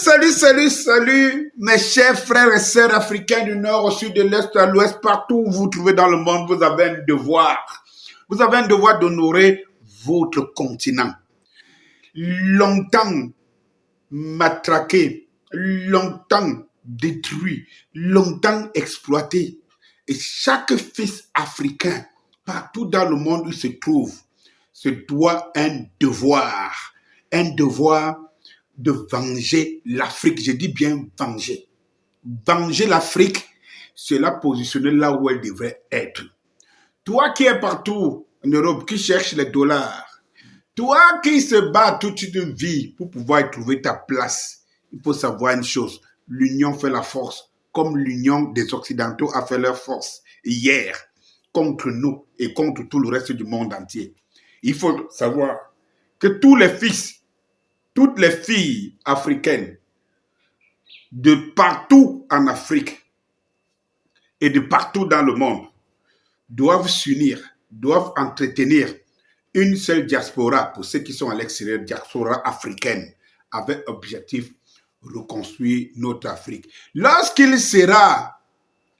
Salut, mes chers frères et sœurs africains du nord au sud, de l'est à l'ouest, partout où vous vous trouvez dans le monde, vous avez un devoir. Vous avez un devoir d'honorer votre continent. Longtemps matraqué, longtemps détruit, longtemps exploité. Et chaque fils africain, partout dans le monde où il se trouve, se doit un devoir de venger l'Afrique. Je dis bien venger. Venger l'Afrique, c'est la positionner là où elle devrait être. Toi qui es partout en Europe, qui cherche les dollars, toi qui se bats toute une vie pour pouvoir y trouver ta place, il faut savoir une chose, l'union fait la force, comme l'union des Occidentaux a fait leur force hier contre nous et contre tout le reste du monde entier. Il faut savoir que tous les fils, toutes les filles africaines de partout en Afrique et de partout dans le monde doivent s'unir, doivent entretenir une seule diaspora pour ceux qui sont à l'extérieur, diaspora africaine, avec objectif reconstruire notre Afrique. Lorsqu'il sera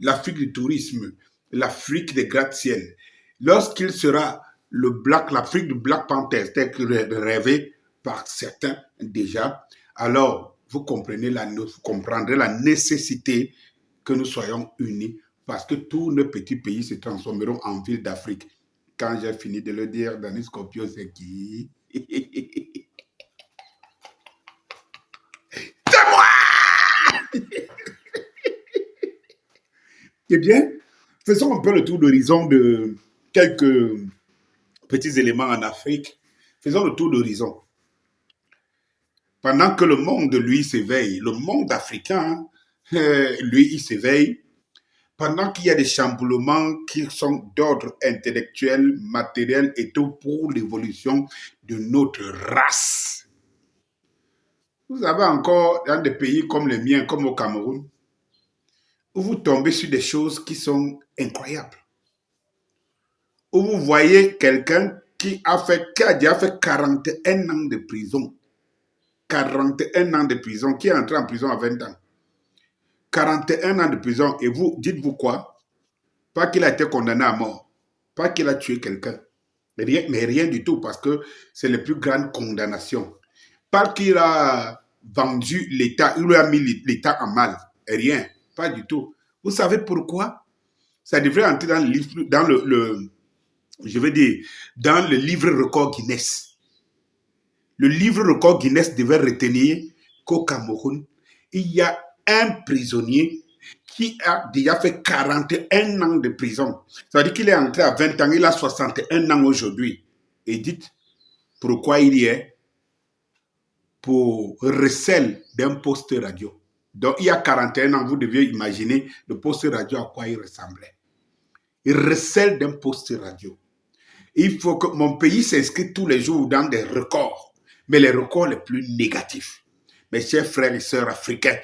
l'Afrique du tourisme, l'Afrique des gratte-ciel, lorsqu'il sera l'Afrique du Black Panther, tel que rêvé par certains déjà, alors vous comprendrez la nécessité que nous soyons unis parce que tous nos petits pays se transformeront en ville d'Afrique. Quand j'ai fini de le dire, Danny Scorpio, c'est qui? C'est moi! Eh bien, faisons un peu le tour d'horizon de quelques petits éléments en Afrique. Faisons le tour d'horizon. Pendant que le monde, lui, s'éveille, le monde africain, lui, il s'éveille, pendant qu'il y a des chamboulements qui sont d'ordre intellectuel, matériel et tout pour l'évolution de notre race. Vous avez encore dans des pays comme les miens, comme au Cameroun, où vous tombez sur des choses qui sont incroyables. Où vous voyez quelqu'un qui a déjà fait 41 ans de prison. 41 ans de prison, qui est entré en prison à 20 ans. 41 ans de prison, et vous, dites-vous quoi? Pas qu'il a été condamné à mort, pas qu'il a tué quelqu'un, mais rien du tout, parce que c'est la plus grande condamnation. Pas qu'il a vendu l'État, il lui a mis l'État en mal, rien, pas du tout. Vous savez pourquoi? Ça devrait entrer dans dans le livre record Guinness. Le livre record Guinness devait retenir qu'au Cameroun, il y a un prisonnier qui a déjà fait 41 ans de prison. Ça veut dire qu'il est entré à 20 ans, il a 61 ans aujourd'hui. Et dites, pourquoi il y est? Pour recel d'un poste radio. Donc, il y a 41 ans, vous deviez imaginer le poste radio à quoi il ressemblait. Il recèle d'un poste radio. Il faut que mon pays s'inscrive tous les jours dans des records, mais les records les plus négatifs. Mes chers frères et sœurs africains,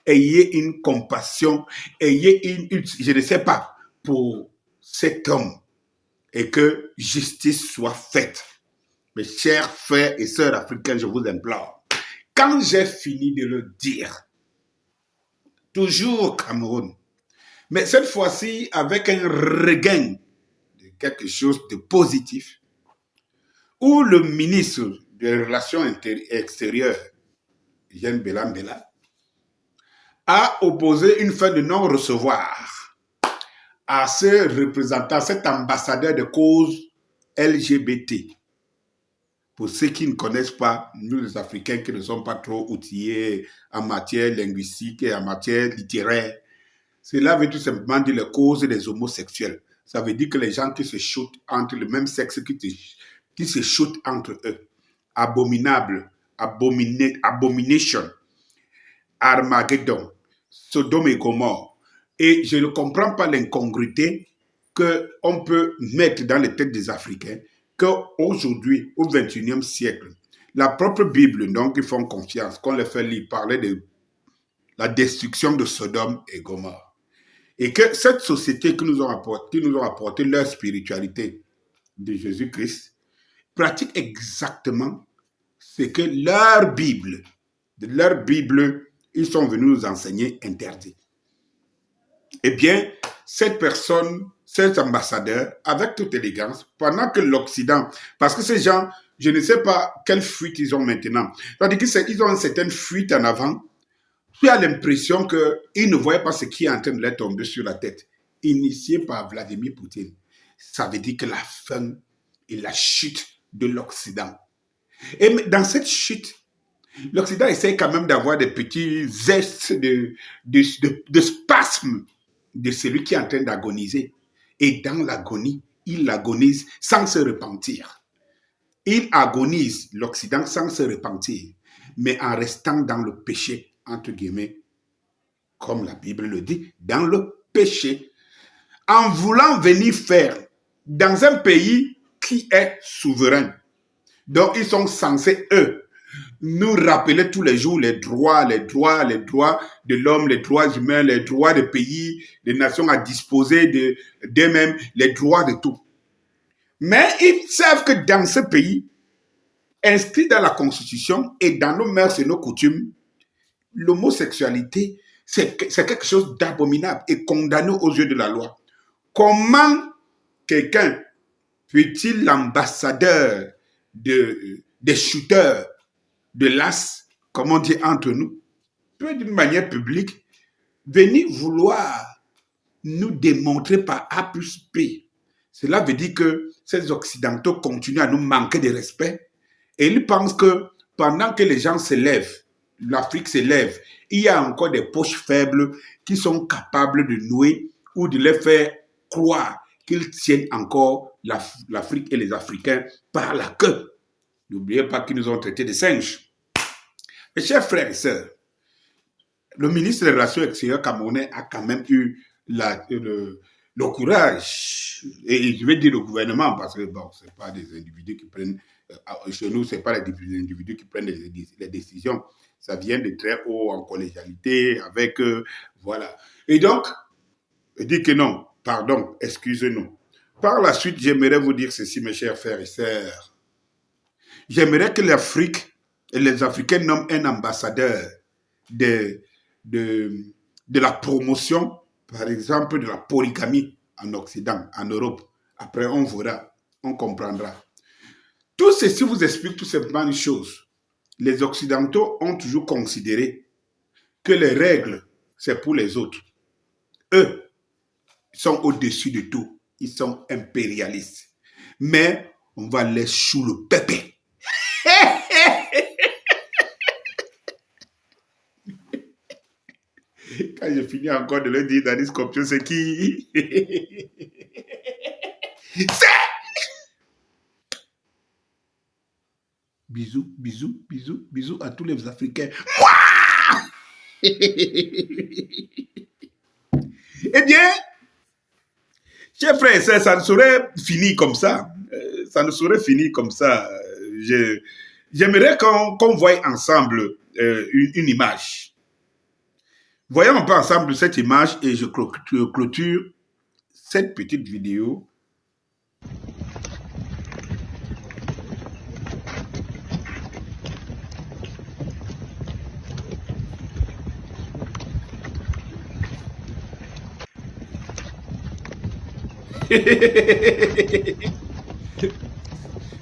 ayez une compassion, ayez je ne sais pas, pour cet homme et que justice soit faite. Mes chers frères et sœurs africains, je vous implore. Quand j'ai fini de le dire, toujours Cameroun, mais cette fois-ci avec un regain de quelque chose de positif, où le ministre des Relations extérieures, Jean Belambela, a opposé une fin de non-recevoir à ce représentant, cet ambassadeur de cause LGBT. Pour ceux qui ne connaissent pas, nous les Africains qui ne sommes pas trop outillés en matière linguistique et en matière littéraire, cela veut tout simplement dire les causes des homosexuels. Ça veut dire que les gens qui se shootent entre le même sexe, qui se shootent entre eux. Abominable, abomination, Armageddon, Sodome et Gomorrhe. Et je ne comprends pas l'incongruité qu'on peut mettre dans les têtes des Africains qu'aujourd'hui, au XXIe siècle, la propre Bible, donc ils font confiance, qu'on les fait lire, parlait de la destruction de Sodome et Gomorrhe. Et que cette société qui nous ont apporté leur spiritualité de Jésus-Christ pratique exactement ce que leur Bible de leur Bible, ils sont venus nous enseigner interdit. Eh bien, cette personne, cet ambassadeur, avec toute élégance, pendant que l'Occident, parce que ces gens, je ne sais pas quelle fuite ils ont maintenant. C'est-à-dire qu'ils ont une certaine fuite en avant. Tu as l'impression qu'ils ne voyaient pas ce qui est en train de leur tomber sur la tête. Initié par Vladimir Poutine. Ça veut dire que la fin et la chute de l'Occident. Et dans cette chute, l'Occident essaie quand même d'avoir des petits zestes de spasmes de celui qui est en train d'agoniser. Et dans l'agonie, il agonise sans se repentir. Il agonise l'Occident sans se repentir, mais en restant dans le péché, entre guillemets, comme la Bible le dit, dans le péché. En voulant venir faire dans un pays qui est souverain. Donc, ils sont censés, eux, nous rappeler tous les jours les droits de l'homme, les droits humains, les droits des pays, des nations à disposer d'eux-mêmes, les droits de tout. Mais ils savent que dans ce pays, inscrit dans la Constitution et dans nos mœurs et nos coutumes, l'homosexualité, c'est quelque chose d'abominable et condamné aux yeux de la loi. Comment quelqu'un peut-il l'ambassadeur des shooters de l'as, comme on dit entre nous, peut d'une manière publique venir vouloir nous démontrer par A plus P. Cela veut dire que ces Occidentaux continuent à nous manquer de respect et ils pensent que pendant que les gens s'élèvent, l'Afrique s'élève, il y a encore des poches faibles qui sont capables de nouer ou de les faire croire qu'ils tiennent encore l'Afrique et les Africains par la queue. N'oubliez pas qu'ils nous ont traités de singes. Mes chers frères et sœurs, le ministre des Relations extérieures camerounais a quand même eu le courage, et je vais dire le gouvernement, parce que bon, ce n'est pas des individus qui prennent, chez nous, ce n'est pas les individus qui prennent les décisions, ça vient de très haut en collégialité, avec, voilà. Et donc, il dit que non, pardon, excusez-nous. Par la suite, j'aimerais vous dire ceci, mes chers frères et sœurs. J'aimerais que l'Afrique et les Africains nomment un ambassadeur de la promotion, par exemple, de la polygamie en Occident, en Europe. Après, on verra, on comprendra. Tout ceci vous explique tout simplement une chose. Les Occidentaux ont toujours considéré que les règles, c'est pour les autres. Eux, ils sont au-dessus de tout. Ils sont impérialistes. Mais on va les sous le pépé. Quand je finis encore de le dire, Danis Kopcho, c'est qui? C'est... Bisous, bisous, bisous, bisous à tous les Africains. Eh bien, chers frères et sœurs, ça ne saurait finir comme ça. Ça ne saurait finir comme ça. J'aimerais qu'on voie ensemble une image. Voyons un peu ensemble cette image et je clôture cette petite vidéo.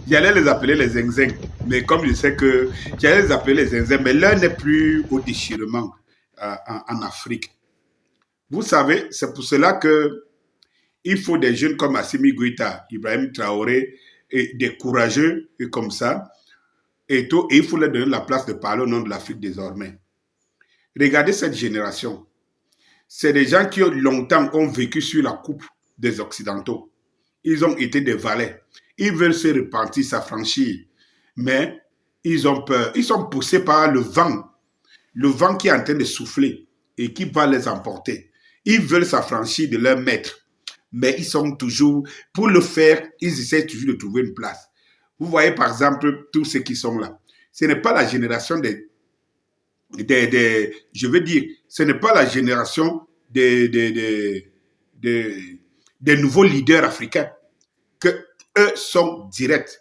J'allais les appeler les zinzins, mais comme je sais que j'allais les appeler les zinzins, mais l'un n'est plus au déchirement en Afrique. Vous savez, c'est pour cela que il faut des jeunes comme Assimi Goïta, Ibrahim Traoré, et des courageux et comme ça, et il faut leur donner la place de parler au nom de l'Afrique désormais. Regardez cette génération. C'est des gens qui longtemps ont vécu sur la coupe des Occidentaux. Ils ont été des valets. Ils veulent se repentir, s'affranchir. Mais ils ont peur. Ils sont poussés par le vent qui est en train de souffler et qui va les emporter. Ils veulent s'affranchir de leur maître. Mais ils sont toujours, pour le faire, ils essaient toujours de trouver une place. Vous voyez par exemple tous ceux qui sont là. Ce n'est pas la génération je veux dire, ce n'est pas la génération des nouveaux leaders africains, que eux sont directs,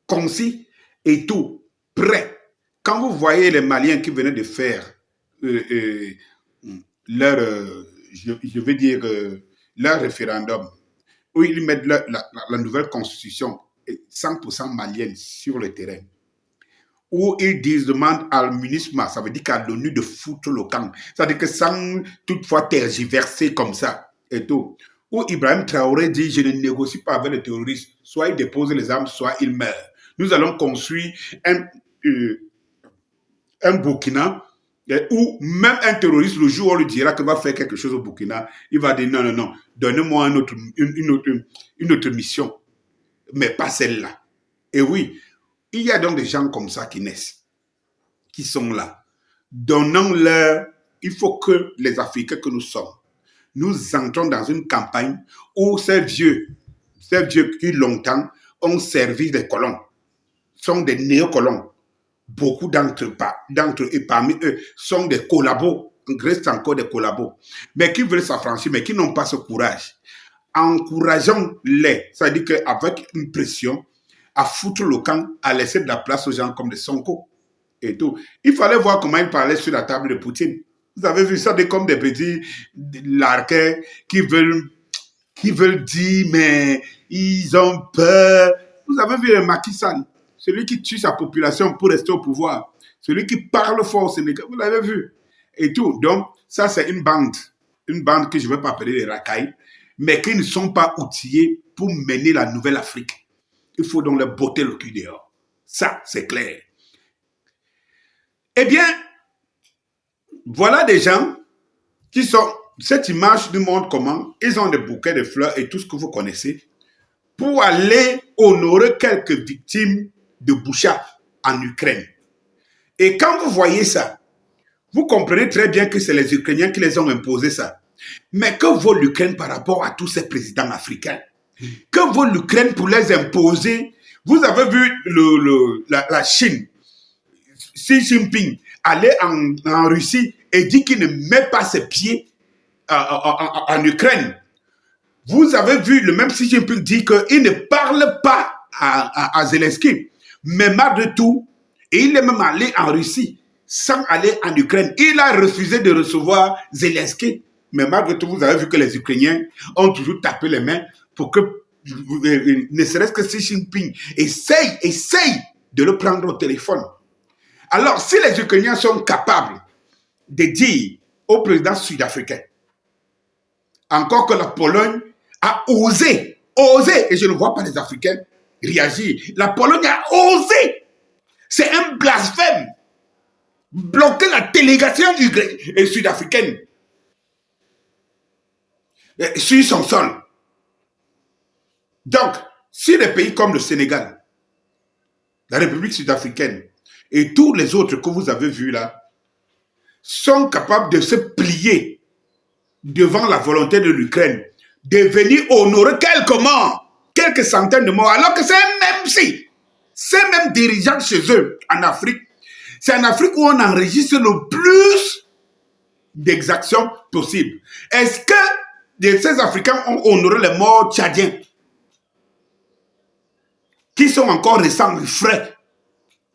concis et tout, prêts. quand vous voyez les Maliens qui venaient de faire euh, euh, leur, je veux dire, leur référendum, où ils mettent la nouvelle constitution 100% malienne sur le terrain, où ils disent, demandent à MINUSMA, ça veut dire qu'à l'ONU de foutre le camp. C'est-à-dire que sans toutefois tergiverser comme ça et tout. Où Ibrahim Traoré dit, je ne négocie pas avec les terroristes, soit ils déposent les armes, soit ils meurent. Nous allons construire un Burkina où même un terroriste, le jour où on lui dira qu'il va faire quelque chose au Burkina, il va dire non, non, non, donnez-moi une autre mission, mais pas celle-là. Et oui, il y a donc des gens comme ça qui naissent, qui sont là. Donnons-leur, il faut que les Africains que nous sommes, nous entrons dans une campagne où ces vieux qui longtemps ont servi des colons, sont des néocolons. Beaucoup d'entre eux, et parmi eux, sont des collabos, restent encore des collabos, mais qui veulent s'affranchir, mais qui n'ont pas ce courage. Encourageons-les, c'est-à-dire qu'avec une pression, à foutre le camp, à laisser de la place aux gens comme des Sonko et tout. Il fallait voir comment ils parlaient sur la table de Poutine. Vous avez vu ça, comme des petits larquets qui veulent dire, mais ils ont peur. Vous avez vu le Macky Sall, celui qui tue sa population pour rester au pouvoir, celui qui parle fort au Sénégal, vous l'avez vu. Et tout. Donc, ça, c'est une bande que je ne vais pas appeler les racailles, mais qui ne sont pas outillés pour mener la nouvelle Afrique. Il faut donc leur botter le cul dehors. Ça, c'est clair. Eh bien, voilà des gens qui sont... Cette image nous montre comment ils ont des bouquets de fleurs et tout ce que vous connaissez pour aller honorer quelques victimes de Boucha en Ukraine. Et quand vous voyez ça, vous comprenez très bien que c'est les Ukrainiens qui les ont imposé ça. Mais que vaut l'Ukraine par rapport à tous ces présidents africains? Que vaut l'Ukraine pour les imposer? Vous avez vu la Chine, Xi Jinping, aller en Russie et dit qu'il ne met pas ses pieds en Ukraine. Vous avez vu le même Xi Jinping dire qu'il ne parle pas à Zelensky. Mais malgré tout, et il est même allé en Russie sans aller en Ukraine. Il a refusé de recevoir Zelensky. Mais malgré tout, vous avez vu que les Ukrainiens ont toujours tapé les mains pour que, ne serait-ce que Xi Jinping essaye de le prendre au téléphone. Alors, si les Ukrainiens sont capables de dire au président sud-africain, encore que la Pologne a osé, et je ne vois pas les Africains réagir, la Pologne a osé, c'est un blasphème, bloquer la délégation sud-africaine sur son sol. Donc, si des pays comme le Sénégal, la République sud-africaine et tous les autres que vous avez vus là, sont capables de se plier devant la volonté de l'Ukraine, de venir honorer quelques centaines de morts, alors que ces mêmes dirigeants chez eux, en Afrique, c'est en Afrique où on enregistre le plus d'exactions possibles. Est-ce que ces Africains ont honoré les morts tchadiens, qui sont encore récents, frais,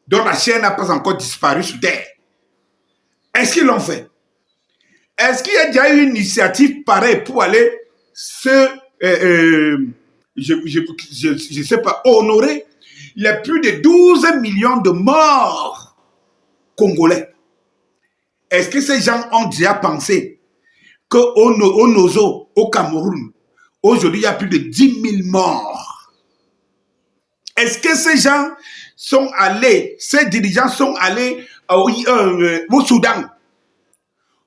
dont la chair n'a pas encore disparu sous terre? Est-ce qu'ils l'ont fait? Est-ce qu'il y a déjà eu une initiative pareille pour aller je sais pas, honorer les plus de 12 millions de morts congolais? Est-ce que ces gens ont déjà pensé qu'au Nozo, au Cameroun, aujourd'hui, il y a plus de 10 000 morts? Est-ce que ces gens sont allés, ces dirigeants sont allés au Soudan,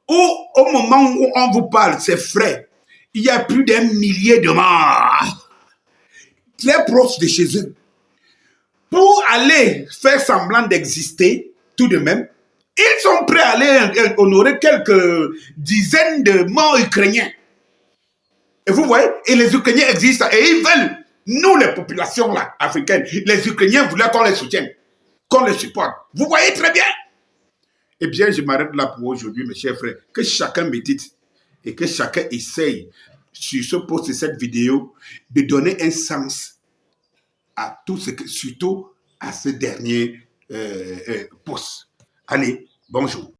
où au moment où on vous parle, c'est frais, il y a plus d'1 millier de morts, très proches de chez eux, pour aller faire semblant d'exister, tout de même, ils sont prêts à aller honorer quelques dizaines de morts ukrainiens. Et vous voyez, et les Ukrainiens existent, et ils veulent, nous les populations là, africaines, les Ukrainiens voulaient qu'on les soutienne, qu'on les supporte. Vous voyez très bien. Eh bien, je m'arrête là pour aujourd'hui, mes chers frères. Que chacun médite et que chacun essaye, sur ce post et cette vidéo, de donner un sens à tout ce que, surtout à ce dernier post. Allez, bonjour.